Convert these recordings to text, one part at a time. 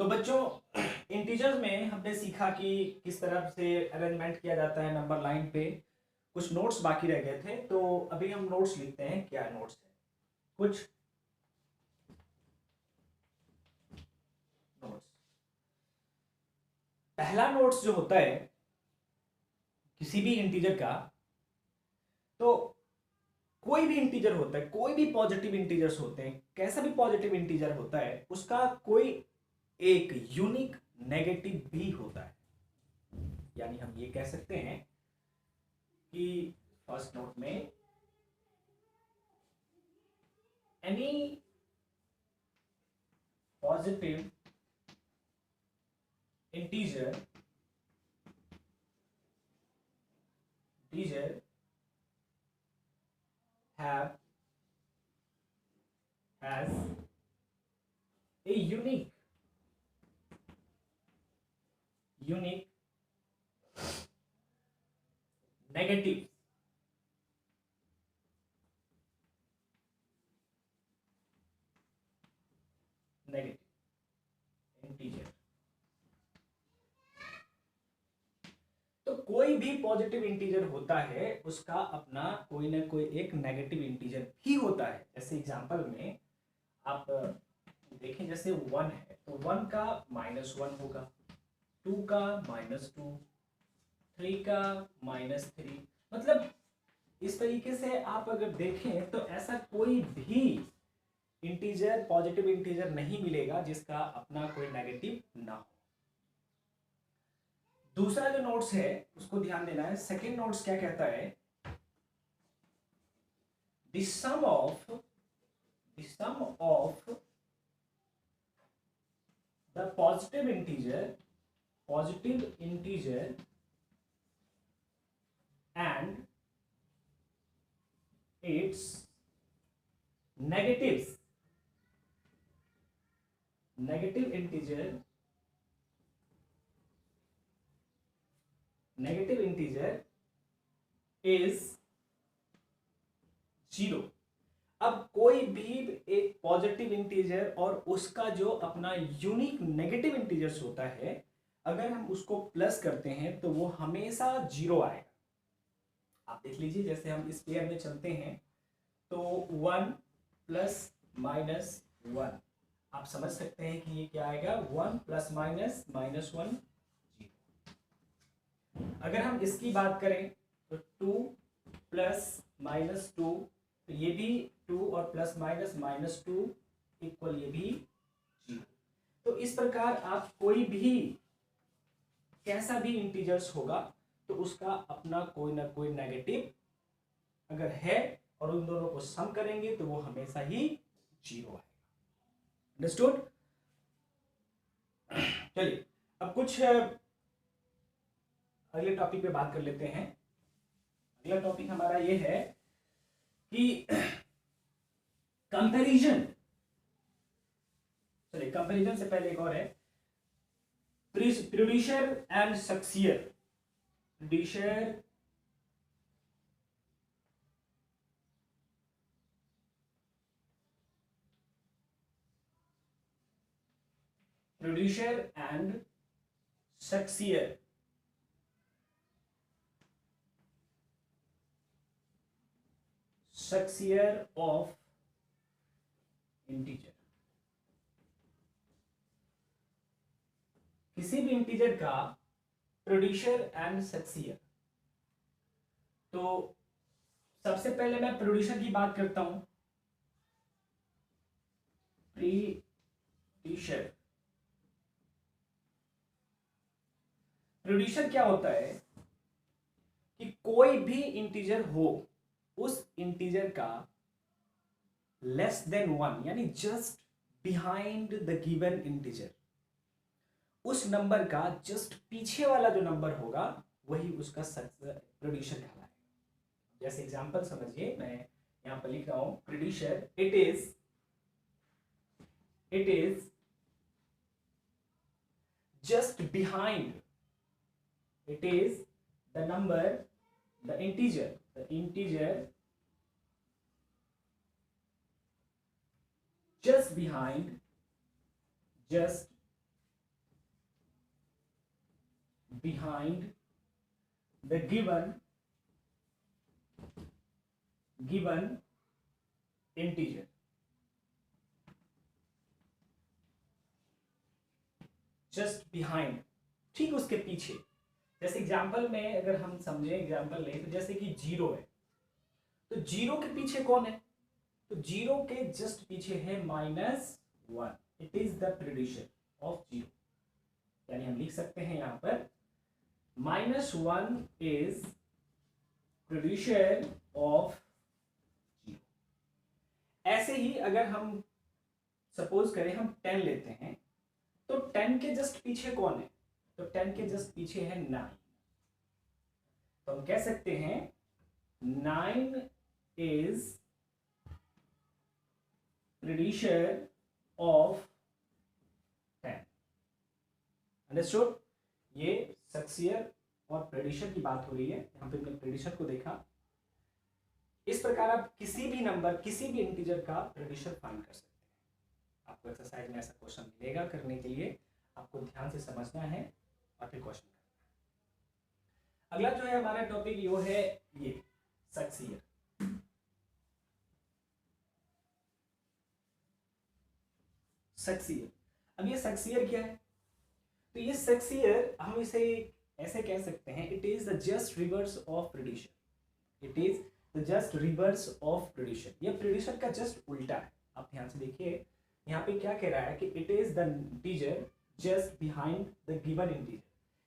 तो बच्चों इंटीजर्स में हमने सीखा कि किस तरह से अरेंजमेंट किया जाता है नंबर लाइन पे। कुछ नोट्स बाकी रह गए थे, तो अभी हम नोट्स लिखते हैं। क्या नोट्स है? कुछ नोट्स। पहला नोट्स जो होता है किसी भी इंटीजर का, तो कोई भी इंटीजर होता है, कोई भी पॉजिटिव इंटीजर्स होते हैं, कैसा भी पॉजिटिव इंटीजर होता है, उसका कोई एक यूनिक नेगेटिव भी होता है। यानी हम ये कह सकते हैं कि फर्स्ट नोट में any positive integer have has a unique negative integer. तो कोई भी पॉजिटिव इंटीजर होता है, उसका अपना कोई ना कोई एक नेगेटिव इंटीजर भी होता है। जैसे एग्जांपल में आप देखें, जैसे 1 है तो 1 का -1 होगा, 2 का -2, 3 का -3। मतलब इस तरीके से आप अगर देखें तो ऐसा कोई भी इंटीजर, पॉजिटिव इंटीजर नहीं मिलेगा जिसका अपना कोई नेगेटिव ना हो। दूसरा जो नोट्स है उसको ध्यान देना है। सेकेंड नोट्स क्या कहता है? The sum of the positive integer and its negative integer is 0। अब कोई भी एक पॉजिटिव इंटीजर और उसका जो अपना यूनिक नेगेटिव इंटीजर्स होता है, अगर हम उसको प्लस करते हैं तो वो हमेशा 0 आएगा। आप देख लीजिए, जैसे हम इस पेयर में चलते हैं तो 1 प्लस माइनस 1, आप समझ सकते हैं कि ये क्या आएगा? 1 प्लस माइनस -1 0। अगर हम इसकी बात करें तो 2 प्लस -2, तो ये भी 2 और प्लस माइनस -2 इक्वल ये भी 0। तो इस प्रकार आप कोई भी कैसा भी इंटीजर्स होगा तो उसका अपना कोई ना कोई नेगेटिव अगर है और उन दोनों को सम करेंगे तो वो हमेशा ही 0 आएगा। अंडरस्टूड? चलिए अब कुछ अगले टॉपिक पे बात कर लेते हैं। अगला टॉपिक हमारा ये है कि कंपैरिजन। चलिए, कंपैरिजन से पहले एक और है, predecessor and successor. Predecessor and successor. Of integer. किसी भी इंटीजर का प्रोड्यूसर एंड सक्सियर। तो सबसे पहले मैं प्रोड्यूसर की बात करता हूं। प्रोड्यूसर क्या होता है कि कोई भी इंटीजर हो, उस इंटीजर का लेस देन 1 यानी just behind the given integer, उस नंबर का जस्ट पीछे वाला जो नंबर होगा वही उसका प्रोड्यूसर कहलाएगा। जैसे एग्जांपल समझिए, मैं यहां पर लिख रहा हूं producer, it is just behind, it is the number, the integer just behind behind the given integer. Just behind, ठीक उसके पीछे। जैसे एग्जाम्पल में अगर हम समझे, एग्जाम्पल लें तो जैसे कि 0 है, तो 0 के पीछे कौन है? तो 0 के जस्ट पीछे है -1। It is the predecessor of 0। यानी हम लिख सकते हैं यहां पर -1 इज प्रेडिशन ऑफ 0। ऐसे ही अगर हम सपोज करें हम 10 लेते हैं, तो 10 के जस्ट पीछे कौन है? तो 10 के जस्ट पीछे है 9। तो हम कह सकते हैं 9 इज प्रेडिशन ऑफ 10। अंडरस्टूड? ये सक्सियर और प्रेडिशन की बात हो रही है, यहां पे हमने प्रेडिशन को देखा। इस प्रकार आप किसी भी नंबर, किसी भी इंटीजर का प्रेडिशन फाइंड कर सकते हैं। आपको एक्सरसाइज में ऐसा क्वेश्चन मिलेगा, करने के लिए आपको ध्यान से समझना है और फिर क्वेश्चन करना है। अगला जो है हमारा टॉपिक वो है ये सक्सियर। सक्सियर, अब ये सक्सियर क्या है? तो ये सक्सियर हम इसे ऐसे कह सकते हैं, it is the just reverse of predecessor. It is the just reverse of predecessor. ये प्रेडिशन का जस्ट उल्टा है। आप ध्यान से देखिए, यहाँ पे क्या कह रहा है कि it is the integer just behind the given integer.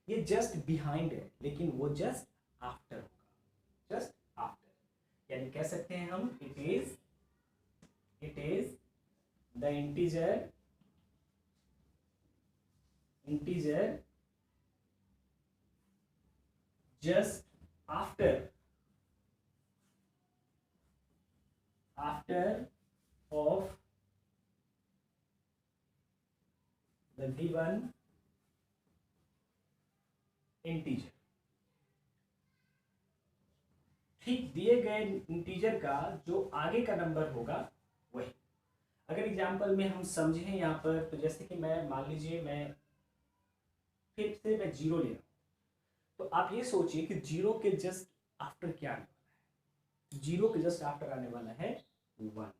ये जस्ट बिहाइंड है, लेकिन वो जस्ट आफ्टर होगा, जस्ट आफ्टर। यानी कह सकते हैं हम it is the integer just after of the given integer। ठीक दिए गए इंटीजर का जो आगे का नंबर होगा वही। अगर एग्जांपल में हम समझें यहाँ पर, तो जैसे कि मैं मान लीजिए मैं फिर से मैं 0 ले रहा हूँ, तो आप ये सोचिए कि 0 के जस्ट आफ्टर क्या आने वाला है? 0 के जस्ट आफ्टर आने वाला है 1।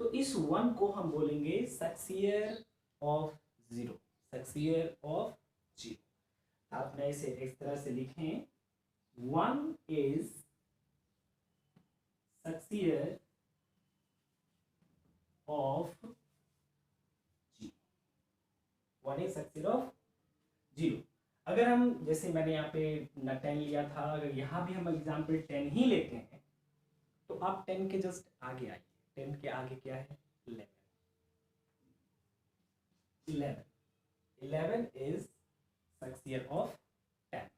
तो इस 1 को हम बोलेंगे सक्सियर ऑफ 0, सक्सियर ऑफ 0। आप मैं इसे इस तरह से लिखें, 1 is successor of 0। 1 is successor of 0। अगर हम, जैसे मैंने यहाँ पे 10 लिया था, अगर यहाँ भी हम एग्जाम्पल 10 ही लेते हैं, तो आप 10 के जस्ट आगे आइए। 10 के आगे क्या है? 11। 11 इज सक्सियर ऑफ 10।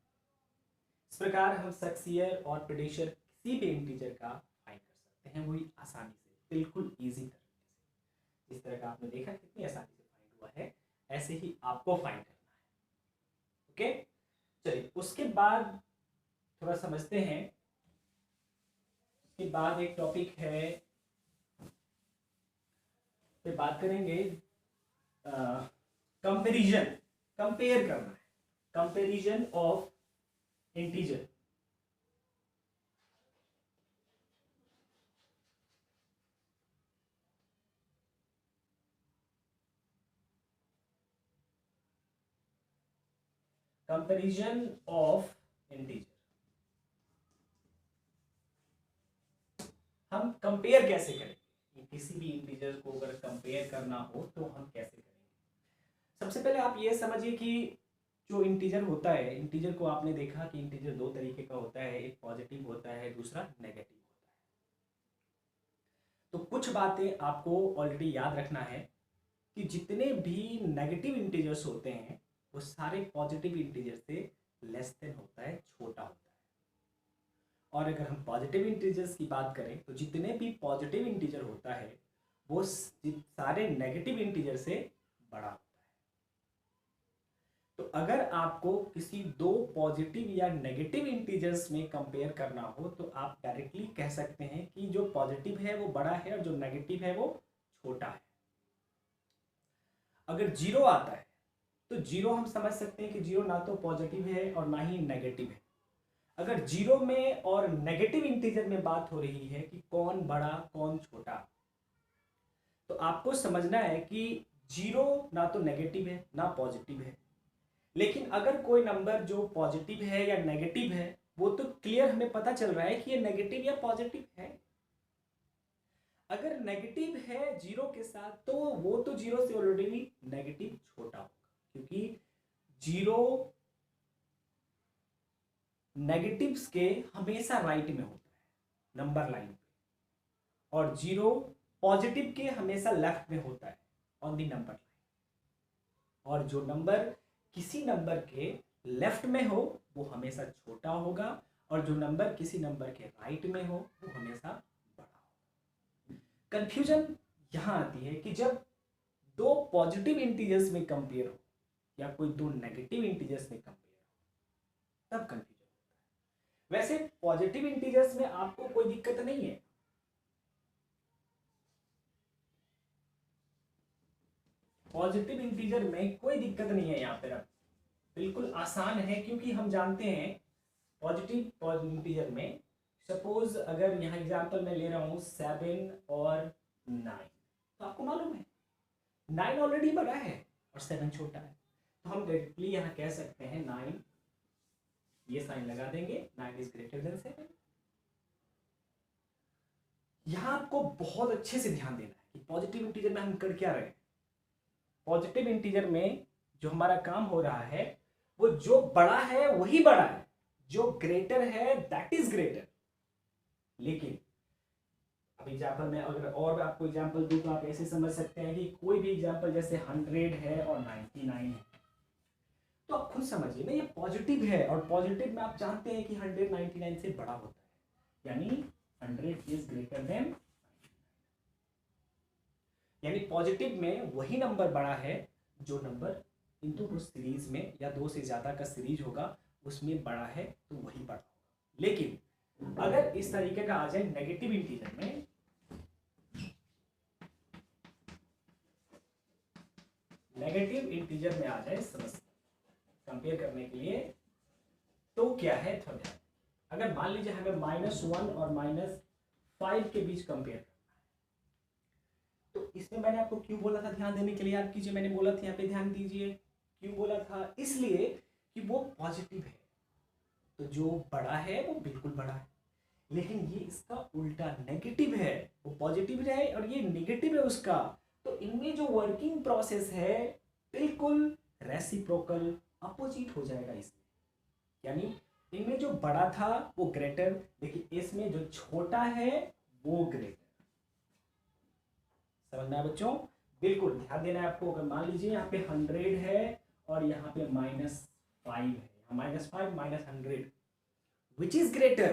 इस प्रकार हम सक्सियर और प्रेडिशन किसी भी इंटीजर का फाइंड कर सकते हैं, वही आसानी से, बिल्कुल इजी तरीके से। जिस तरह का आपने देखा कितनी आसानी से फाइंड हुआ है, ऐसे ही आपको फाइंड करना है। ओके, चलिए उसके बाद थोड़ा समझते हैं। उसके बाद एक टॉपिक है, फिर बात करेंगे कंपैरिजन, कंपेयर करना है, comparison of integer. Comparison of integer, हम कंपेयर कैसे करेंगे? किसी भी इंटीजर को अगर कंपेयर करना हो तो हम कैसे करेंगे? सबसे पहले आप ये समझिए कि जो इंटीजर होता है, इंटीजर को आपने देखा कि इंटीजर दो तरीके का होता है, एक पॉजिटिव होता है, दूसरा नेगेटिव होता है। तो कुछ बातें आपको ऑलरेडी याद रखना है कि जितने भी नेगेटिव इंटीजर्स होते हैं वो सारे पॉजिटिव इंटीजर से लेस देन होता है, छोटा होता है। और अगर हम पॉजिटिव इंटीजर्स की बात करें तो जितने भी पॉजिटिव इंटीजर होता है वो सारे नेगेटिव इंटीजर से बड़ा होता है। तो अगर आपको किसी दो पॉजिटिव या नेगेटिव इंटीजर्स में कंपेयर करना हो तो आप डायरेक्टली कह सकते हैं कि जो पॉजिटिव है वो बड़ा है और जो नेगेटिव है वो छोटा है। अगर 0 आता है तो जीरो हम समझ सकते हैं कि जीरो ना तो पॉजिटिव है और ना ही नेगेटिव है। अगर जीरो में और नेगेटिव इंटीजर में बात हो रही है कि कौन बड़ा कौन छोटा, तो आपको समझना है कि जीरो ना तो नेगेटिव है ना पॉजिटिव है। लेकिन अगर कोई नंबर जो पॉजिटिव है या नेगेटिव है, वो तो क्लियर हमें पता चल रहा है कि ये नेगेटिव या पॉजिटिव है। अगर नेगेटिव है जीरो के साथ, तो वो तो जीरो से ऑलरेडी नेगेटिव छोटा होगा, क्योंकि जीरो नेगेटिव्स के हमेशा राइट में होता है नंबर लाइन पे, और जीरो पॉजिटिव के हमेशा लेफ्ट में होता है ऑन दी नंबर लाइन। और जो नंबर किसी नंबर के लेफ्ट में हो वो हमेशा छोटा होगा, और जो नंबर किसी नंबर के राइट में हो वो हमेशा बड़ा होगा। कंफ्यूजन यहां आती है कि जब दो पॉजिटिव इंटीजर्स में कंपेयर हो या कोई दो नेगेटिव इंटीजर्स में कंपेयर हो, तब कंफ्यूजन होता है। वैसे पॉजिटिव इंटीजर्स में आपको कोई दिक्कत नहीं है, पॉजिटिव इंटीजर में कोई दिक्कत नहीं है, यहाँ पर बिल्कुल आसान है, क्योंकि हम जानते हैं पॉजिटिव इंटीजर में सपोज अगर यहाँ एग्जांपल मैं ले रहा हूँ 7 और 9, तो आपको मालूम है 9 ऑलरेडी बड़ा है और 7 छोटा है, तो हम डायरेक्टली यहाँ कह सकते हैं 9, ये साइन लगा देंगे, 9 इज ग्रेटर देन 7। यहाँ आपको बहुत अच्छे से ध्यान देना है कि पॉजिटिव इंटीजर में हम कर क्या रहे हैं। पॉजिटिव इंटीजर में जो हमारा काम हो रहा है वो जो बड़ा है वही बड़ा है, जो ग्रेटर है दैट इज ग्रेटर। लेकिन अब एग्जाम्पल में अगर और आपको एग्जाम्पल दूं तो आप ऐसे समझ सकते हैं कि कोई भी एग्जाम्पल जैसे 100 है और 99 है, तो आप खुद समझिए ना, ये पॉजिटिव है और पॉजिटिव में आप जानते हैं कि 100 99 से बड़ा होता है, यानी 100 इज ग्रेटर देन, यानी पॉजिटिव में वही नंबर बड़ा है जो नंबर इन दोनों सीरीज में या दो से ज्यादा का सीरीज होगा उसमें बड़ा है, तो वही बड़ा होगा। लेकिन अगर इस तरीके का आ जाए नेगेटिव इंटीजर में, नेगेटिव इंटीजर में आ जाए समस्या कंपेयर करने के लिए, तो क्या है थोड़ा, अगर मान लीजिए हमें -1 और -5 के बीच कंपेयर करना है, तो इसमें मैंने आपको क्यों बोला था ध्यान देने के लिए, याद कीजिए मैंने बोला था यहाँ पे ध्यान दीजिए, क्यों बोला था, इसलिए कि वो पॉजिटिव है, तो जो बड़ा है वो बिल्कुल बड़ा है। लेकिन ये इसका उल्टा नेगेटिव है, वो पॉजिटिव है और ये नेगेटिव है उसका, तो इनमें जो वर्किंग प्रोसेस है बिल्कुल रेसिप्रोकल अपोजिट हो जाएगा इसमें, यानी इनमें जो बड़ा था वो ग्रेटर, लेकिन इसमें जो छोटा है वो ग्रेटर। समझना है बच्चों, बिल्कुल ध्यान देना है आपको। अगर मान लीजिए यहाँ पे 100 है और यहाँ पे -5 है, -5 -100, विच इज ग्रेटर।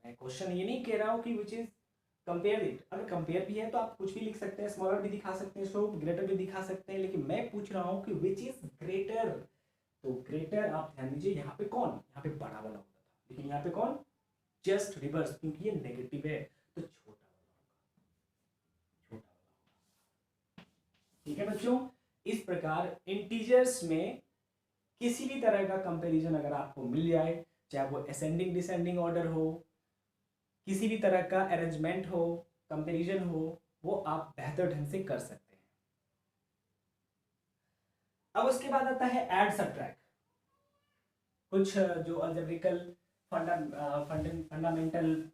मैं क्वेश्चन ये नहीं कह रहा हूँ कि विच इज कंपेयर इट, अगर कंपेयर भी है तो आप कुछ भी लिख सकते हैं, स्मॉलर भी दिखा सकते हैं, इसको ग्रेटर भी दिखा सकते हैं, लेकिन मैं पूछ रहा हूँ कि विच इज ग्रेटर। तो ग्रेटर आप ध्यान दीजिए, यहाँ पे कौन, यहाँ पे बड़ा वाला होता था, लेकिन यहाँ पे कौन, जस्ट रिवर्स, क्योंकि ये नेगेटिव है तो छोटा वाला होगा, छोटा वाला। ठीक है बच्चों, इस प्रकार इंटीजर्स में किसी भी तरह का कंपैरिजन अगर आपको मिल जाए, चाहे वो असेंडिंग डिसेंडिंग ऑर्डर हो, किसी भी तरह का अरेंजमेंट हो, कंपैरिजन हो, वो आप बेहतर ढंग से कर सकते हैं। अब उसके बाद आता है ऐड सब्ट्रैक्ट। कुछ जो अलजेब्रिकल फंडामेंटल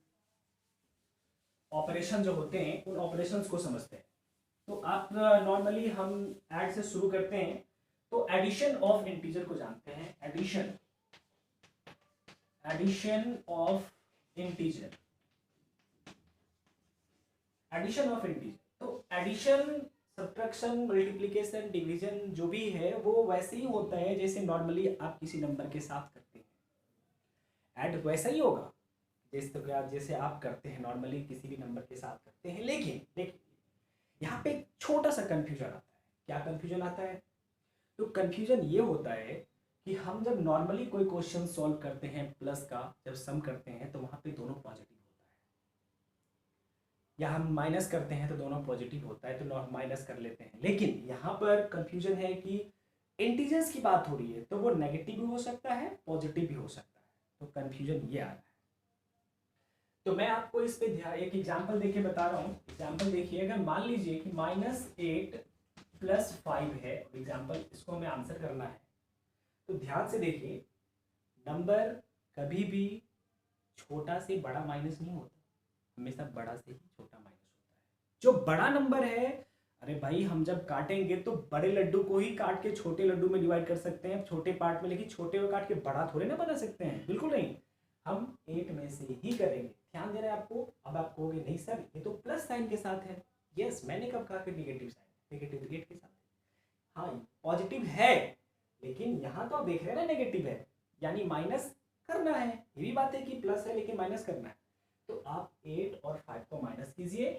ऑपरेशन जो होते हैं उन ऑपरेशंस को समझते हैं। तो आप नॉर्मली हम ऐड से शुरू करते हैं, तो एडिशन ऑफ इंटीजर को जानते हैं, addition of integer, addition of integer. तो एडिशन, सब्ट्रैक्शन, मल्टीप्लिकेशन, डिवीजन जो भी है वो वैसे ही होता है जैसे नॉर्मली आप किसी नंबर के साथ करते हैं, ऐड वैसा ही होगा जैसे आप करते हैं नॉर्मली किसी भी नंबर के साथ करते हैं। लेकिन यहाँ पे एक छोटा सा कंफ्यूजन आता है। क्या कंफ्यूजन आता है? तो कंफ्यूजन ये होता है कि हम जब नॉर्मली कोई क्वेश्चन सॉल्व करते हैं प्लस का, जब सम करते हैं तो वहाँ पे दोनों पॉजिटिव होता है, या हम माइनस करते हैं तो दोनों पॉजिटिव होता है, तो माइनस कर लेते हैं। लेकिन यहाँ पर कंफ्यूजन है कि इंटीजर्स की बात हो रही है तो वो नेगेटिव भी हो सकता है, पॉजिटिव भी हो सकता है, तो कंफ्यूजन ये आ रहा है। तो मैं आपको इस पे एक एग्जांपल देके बता रहा हूँ। एग्जांपल देखिए, अगर मान लीजिए कि -8 + 5 है, एग्जांपल इसको हमें आंसर करना है, तो ध्यान से देखिए, नंबर कभी भी छोटा से बड़ा माइनस नहीं होता, हमेशा बड़ा से ही छोटा माइनस होता है। जो बड़ा नंबर है, अरे भाई हम जब काटेंगे तो बड़े लड्डू को ही काट के छोटे लड्डू में डिवाइड कर सकते हैं, छोटे पार्ट में, लेकिन छोटे को काट के बड़ा थोड़े ना बना सकते हैं, बिल्कुल नहीं। हम 8 में से ही करेंगे। ध्यान देना है आपको। अब आप कहोगे नहीं सर ये तो प्लस साइन के साथ है। यस, मैंने कब कहा कि नेगेटिव साइन, नेगेटिव 8 के साथ है। हाँ पॉजिटिव है, लेकिन यहाँ तो आप देख रहे हैं ना नेगेटिव है, यानी माइनस करना है। ये भी बात है कि प्लस है लेकिन माइनस करना है, तो आप 8 और 5 को माइनस कीजिए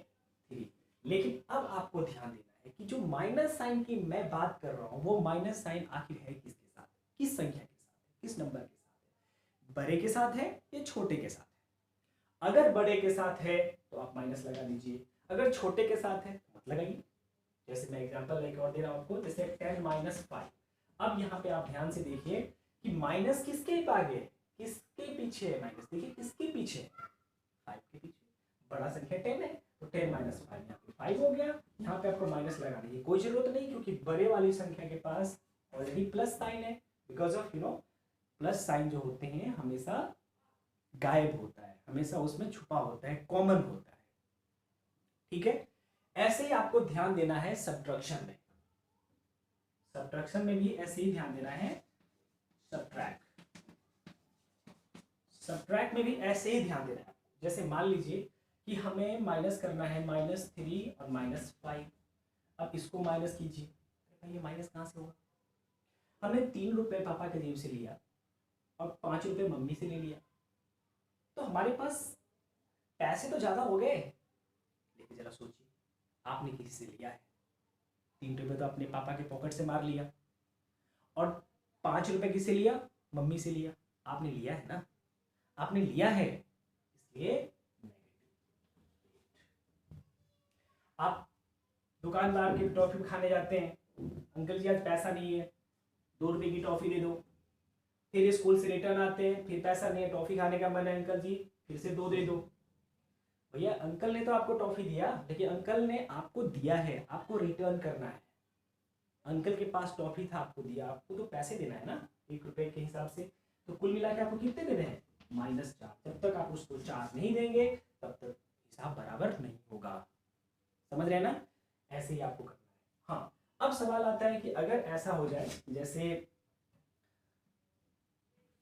3। लेकिन अब आपको ध्यान देना है कि जो माइनस साइन की मैं बात कर रहा हूँ, वो माइनस साइन आखिर है किसके साथ, किस संख्या के साथ है, किस नंबर के साथ है, बड़े के साथ है या छोटे के साथ है। अगर बड़े के साथ है तो आप माइनस लगा दीजिए, अगर छोटे के साथ है तो मत लगाइए। जैसे मैं एग्जांपल एक और दे रहा हूँ आपको, जैसे 10 - 5। अब यहाँ पे आप ध्यान से देखिए कि माइनस किसके आगे, किसके पीछे है माइनस, देखिए किसके पीछे है, 5 के पीछे। बड़ा संख्या 10 है तो 10 - 5 यहाँ पे 5 हो गया। यहाँ पे आपको माइनस लगाने की कोई जरूरत नहीं, क्योंकि बड़े वाली संख्या के पास ऑलरेडी प्लस साइन है। बिकॉज ऑफ प्लस साइन जो होते हैं हमेशा गायब होता है, हमेशा उसमें छुपा होता है, कॉमन होता है। ठीक है, ऐसे ही आपको ध्यान देना है सब्ट्रैक्शन में। सब्ट्रैक्शन में भी ऐसे ही ध्यान देना है। सब्ट्रैक्ट में भी ऐसे ही ध्यान देना है। जैसे मान लीजिए कि हमें माइनस करना है -3 और -5। अब इसको माइनस कीजिए, भाई ये माइनस कहाँ से होगा। हमने 3 रुपए पापा के जेब से लिया और 5 रुपए मम्मी से ले लिया, तो हमारे पास पैसे तो ज्यादा हो गए। लेकिन जरा सोचिए, आपने किसी से लिया है, 3 रुपए तो अपने पापा के पॉकेट से मार लिया, और 5 रुपए किससे लिया, मम्मी से लिया। आपने लिया है ना, आपने लिया है, इसलिए आप दुकानदार की टॉफी खाने जाते हैं, अंकल जी आज पैसा नहीं है, 2 रुपए की टॉफी दे दो। फिर स्कूल से रिटर्न आते हैं, फिर पैसा नहीं है, टॉफी खाने का मन है, अंकल जी फिर से 2 दे दो। भैया अंकल ने तो आपको टॉफी दिया, लेकिन अंकल ने आपको दिया है, आपको रिटर्न करना है। अंकल के पास टॉफी था, आपको दिया, आपको तो पैसे देना है ना 1 रुपए के हिसाब से। तो कुल मिला के आपको कितने देने हैं, -4। जब तक आप उसको 4 नहीं देंगे तब तक हिसाब बराबर नहीं होगा। समझ रहे हैं ना, ऐसे ही आपको करना है। हाँ, अब सवाल आता है कि अगर ऐसा हो जाए, जैसे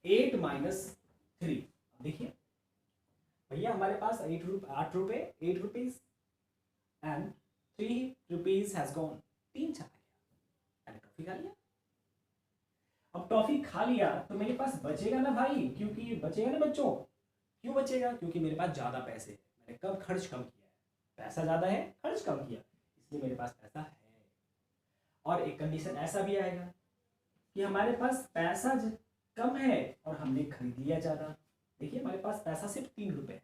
8 - 3। देखिए भैया हमारे पास 8 रुपए 8 rupees and 3 rupees has gone. 3 चला गया, मैंने टॉफी खा लिया। अब टॉफी खा लिया तो मेरे पास बचेगा ना भाई, क्योंकि बचेगा ना बच्चों। क्यों बचेगा, क्योंकि मेरे पास ज्यादा पैसे है, मैंने कब खर्च कम किया है, पैसा ज्यादा है खर्च कम किया, इसलिए मेरे पास पैसा है। और एक कंडीशन ऐसा भी आएगा कि हमारे पास पैसा कम है और हमने खरीद लिया ज्यादा। देखिए हमारे पास पैसा सिर्फ 3 रुपए है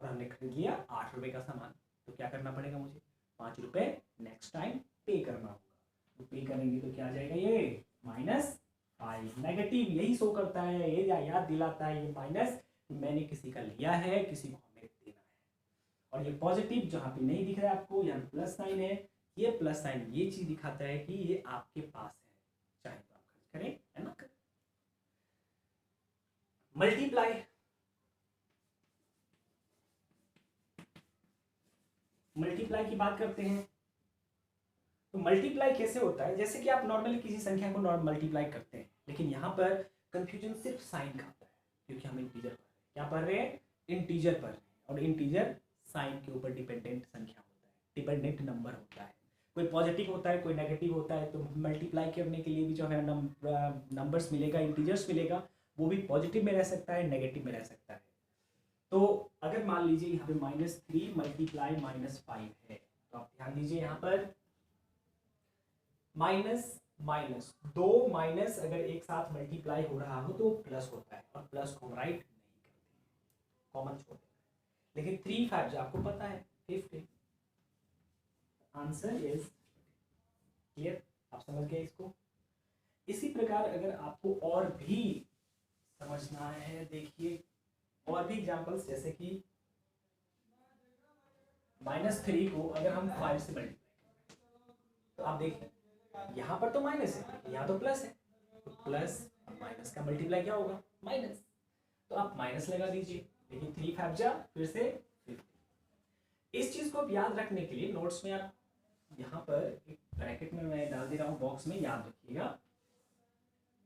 और हमने खरीद लिया 8 रुपए का सामान, तो क्या करना पड़ेगा मुझे, 5 रुपए नेक्स्ट टाइम पे करना होगा। तो पे करेंगे तो क्या आ जाएगा, ये -5 नेगेटिव। यही शो करता है, ये याद दिलाता है ये माइनस, मैंने किसी का लिया है, किसी को हमें देना है। और ये पॉजिटिव जहां पे नहीं दिख रहा है आपको, यहाँ प्लस साइन है, ये प्लस साइन ये चीज दिखाता है कि ये आपके पास है, चाहे तो आप खर्च करें या ना करें। मल्टीप्लाई, मल्टीप्लाई की बात करते हैं। तो मल्टीप्लाई कैसे होता है, जैसे कि आप नॉर्मली किसी संख्या को मल्टीप्लाई करते हैं, लेकिन यहाँ पर कंफ्यूजन सिर्फ साइन का होता है, क्योंकि हम इंटीजर पढ़ रहे हैं। क्या पढ़ रहे हैं, इंटीजर पढ़ रहे हैं, और इंटीजर साइन के ऊपर डिपेंडेंट संख्या होता है, डिपेंडेंट नंबर होता है। कोई पॉजिटिव होता है, कोई नेगेटिव होता है। तो मल्टीप्लाई करने के लिए भी जो है नंबर्स मिलेगा, इंटीजर्स मिलेगा, वो भी पॉजिटिव में रह सकता है, नेगेटिव में रह सकता है। तो अगर मान लीजिए यहाँ पे -3 मल्टीप्लाई -5 है, तो आप ध्यान दीजिए यहाँ पर माइनस माइनस, 2 माइनस अगर एक साथ मल्टीप्लाई हो रहा हो तो प्लस होता है, और प्लस को राइट नहीं करते, कॉमन छोड़ देना है। लेकिन 3 5 आपको पता है 50। आंसर इज क्लियर, आप समझ गए इसको। इसी प्रकार अगर आपको और भी समझना है, देखिए और भी एग्जांपल्स, जैसे कि -3 को अगर हम 5 से मल्टीप्लाई, तो आप देखिए यहाँ पर तो माइनस है, यहाँ तो प्लस है, तो प्लस माइनस का मल्टीप्लाई क्या होगा, माइनस, तो आप माइनस लगा दीजिए। लेकिन 3 5 जा फिर से 50। इस चीज को आप याद रखने के लिए नोट्स में आप यहाँ पर एक ब्रैकेट में मैं डाल दे रहा हूँ, बॉक्स में, याद रखिएगा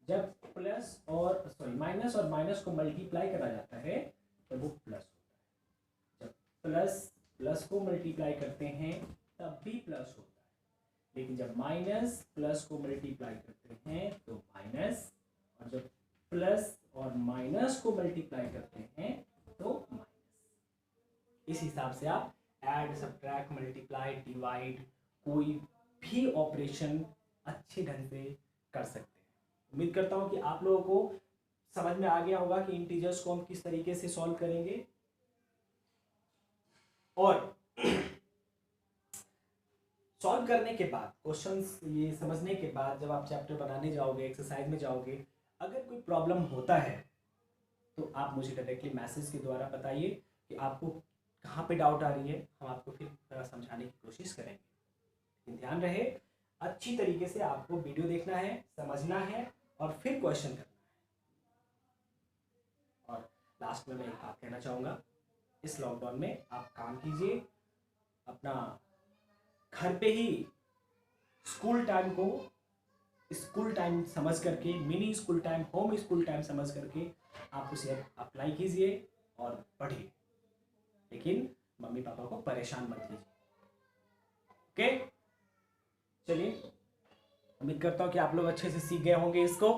जब प्लस और माइनस और माइनस को मल्टीप्लाई करा जाता है तो वो प्लस होता है। जब प्लस प्लस को मल्टीप्लाई करते हैं तब भी प्लस होता है, लेकिन जब माइनस प्लस को मल्टीप्लाई करते हैं तो माइनस, और जब प्लस और माइनस को मल्टीप्लाई करते हैं तो माइनस। इस हिसाब से आप ऐड, सब्ट्रैक्ट, मल्टीप्लाई, डिवाइड, कोई भी ऑपरेशन अच्छे ढंग से कर सकते हैं। उम्मीद करता हूं कि आप लोगों को समझ में आ गया होगा कि इंटीजर्स को हम किस तरीके से सॉल्व करेंगे। और सॉल्व करने के बाद, क्वेश्चंस ये समझने के बाद, जब आप चैप्टर बनाने जाओगे, एक्सरसाइज में जाओगे, अगर कोई प्रॉब्लम होता है तो आप मुझे डायरेक्टली मैसेज के द्वारा बताइए कि आपको कहाँ पे डाउट आ रही है, हम आपको फिर समझाने की कोशिश करेंगे। लेकिन ध्यान रहे, अच्छी तरीके से आपको वीडियो देखना है, समझना है और फिर क्वेश्चन करना है। और लास्ट में मैं एक बात कहना चाहूँगा, इस लॉकडाउन में आप काम कीजिए, अपना घर पे ही स्कूल टाइम को स्कूल टाइम समझ करके, mini school time, home school time समझ करके आप उसे अप्लाई कीजिए और पढ़िए, लेकिन मम्मी पापा को परेशान मत कीजिए। ओके, चलिए, उम्मीद करता हूँ कि आप लोग अच्छे से सीख गए होंगे इसको।